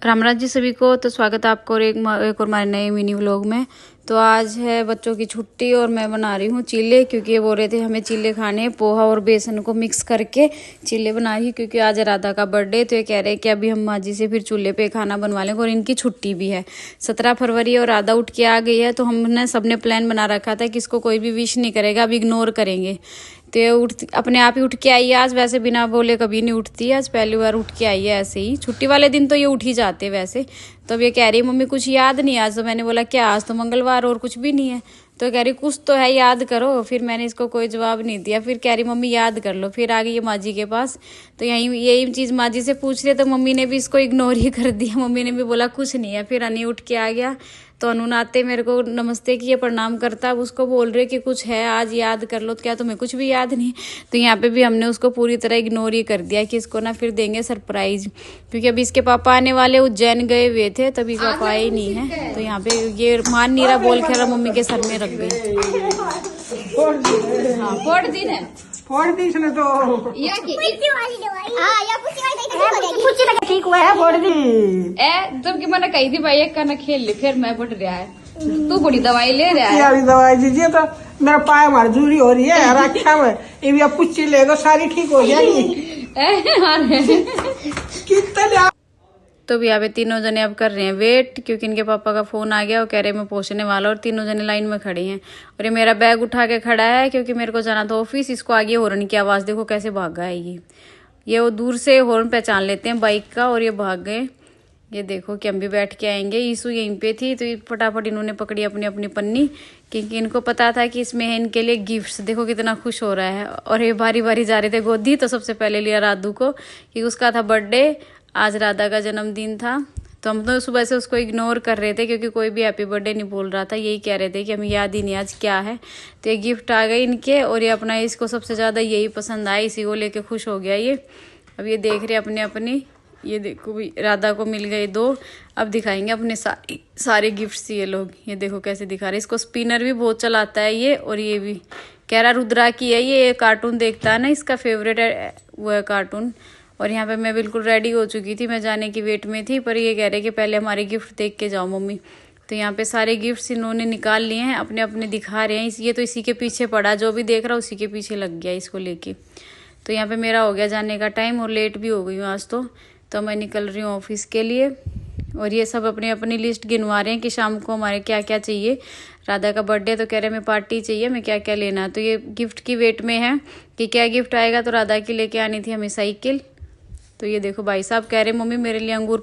रामराज जी सभी को। तो स्वागत है आपको और एक और हमारे नए मिनी व्लॉग में। तो आज है बच्चों की छुट्टी और मैं बना रही हूँ चीले, क्योंकि ये बोल रहे थे हमें चीले खाने हैं। पोहा और बेसन को मिक्स करके चीले बना रही, क्योंकि आज राधा का बर्थडे। तो ये कह रहे हैं कि अभी हम माँ जी से फिर चूल्हे पे खाना बनवा लेंगे और इनकी छुट्टी भी है 17 फरवरी और राधा उठ के आ गई है। तो हमने सबने प्लान बना रखा था कि इसको कोई भी विश नहीं करेगा, अब इग्नोर करेंगे। तो ये अपने आप ही उठ के आई है आज, वैसे बिना बोले कभी नहीं उठती है, आज पहली बार उठ के आई है ऐसे ही। छुट्टी वाले दिन तो ये उठ ही जाते वैसे। तो अब ये कह रही मम्मी कुछ याद नहीं आज। तो मैंने बोला क्या, आज तो मंगलवार और कुछ भी नहीं है। तो कह रही कुछ तो है, याद करो। फिर मैंने इसको कोई जवाब नहीं दिया। फिर कह रही मम्मी याद कर लो। फिर आ गई है माँ जी के पास। तो यही चीज़ माँ जी से पूछ रहे, तो मम्मी ने भी इसको इग्नोर ही कर दिया। मम्मी ने भी बोला कुछ नहीं है। फिर अनी उठ के आ गया। तो अनुनाते मेरे को नमस्ते किए, प्रणाम करता। अब उसको बोल रहे कि कुछ है आज याद कर लो। तो क्या तुम्हें कुछ भी याद नहीं? तो यहाँ पे भी हमने उसको पूरी तरह इग्नोर ही कर दिया कि इसको ना फिर देंगे सरप्राइज, क्योंकि अभी इसके पापा आने वाले उज्जैन गए हुए थे, तभी पापा आए नहीं है। तो यहाँ पे ये मान नहीं रहा, बोल खेला मम्मी के सर में रख गई। हाँ फोड़ दी ने, फोड़ दी इसने तो या की या पुची लगा ठीक हुआ है फोड़ दी जबकि मैंने कही थी भाई एक करना खेल ले, फिर मैं बढ़ रहा है। तू बड़ी दवाई ले रहा है। यार दवाई दीजिए तो मेरा पाय मजदूरी हो रही है रक्षा में। ये भी पुच्ची लेगा सारी ठीक हो जाएगी। कितना तो भी यहाँ पे तीनों जने अब कर रहे हैं वेट, क्योंकि इनके पापा का फोन आ गया। वो कह रहे हैं मैं पहुंचने वाला, और तीनों जने लाइन में खड़े हैं। और ये मेरा बैग उठा के खड़ा है, क्योंकि मेरे को जाना था ऑफिस। इसको आगे हॉर्न की आवाज़ देखो कैसे भागा है ये वो दूर से हॉर्न पहचान लेते हैं बाइक का, और ये भाग गए। ये देखो कि हम भी बैठ के आएंगे। ईसु यहीं पे थी, तो फटाफट इन्होंने पकड़ी अपनी अपनी पन्नी, क्योंकि इनको पता था कि इसमें है इनके लिए गिफ्ट्स। देखो कितना खुश हो रहा है। और ये बारी बारी जा रहे थे गोदी। तो सबसे पहले लिया राधू को, कि उसका था बर्थडे, आज राधा का जन्मदिन था। तो हम तो सुबह से उसको इग्नोर कर रहे थे, क्योंकि कोई भी हैप्पी बर्थडे नहीं बोल रहा था। यही कह रहे थे कि हमें याद ही नहीं आज क्या है। तो ये गिफ्ट आ गए इनके, और ये अपना इसको सबसे ज़्यादा यही पसंद आया, इसी को लेके खुश हो गया ये। अब ये देख रहे अपने अपनी। ये देखो भी राधा को मिल गए 2। अब दिखाएंगे अपने सारे गिफ्ट्स ये लोग। ये देखो कैसे दिखा रहे। इसको स्पिनर भी बहुत चलाता है ये। और ये भी कह रहा रुद्रा की है ये कार्टून देखता है ना, इसका फेवरेट है वो है कार्टून। और यहाँ पे मैं बिल्कुल रेडी हो चुकी थी, मैं जाने की वेट में थी, पर ये कह रहे कि पहले हमारे गिफ्ट देख के जाओ मम्मी। तो यहाँ पे सारे गिफ्ट्स इन्होंने निकाल लिए हैं, अपने अपने दिखा रहे हैं। ये तो इसी के पीछे पड़ा, जो भी देख रहा उसी के पीछे लग गया इसको लेके। तो यहाँ पे मेरा हो गया जाने का टाइम, और लेट भी हो गई हूँ आज तो मैं निकल रही हूँ ऑफिस के लिए। और ये सब अपनी अपनी लिस्ट गिनवा रहे हैं कि शाम को हमारे क्या क्या चाहिए। राधा का बर्थडे तो कह रहे हमें पार्टी चाहिए, हमें क्या क्या लेना है। तो ये गिफ्ट की वेट में है कि क्या गिफ्ट आएगा। तो राधा की लेके आनी थी हमें साइकिल। तो ये देखो भाई साहब कह रहे मम्मी मेरे लिए अंगूर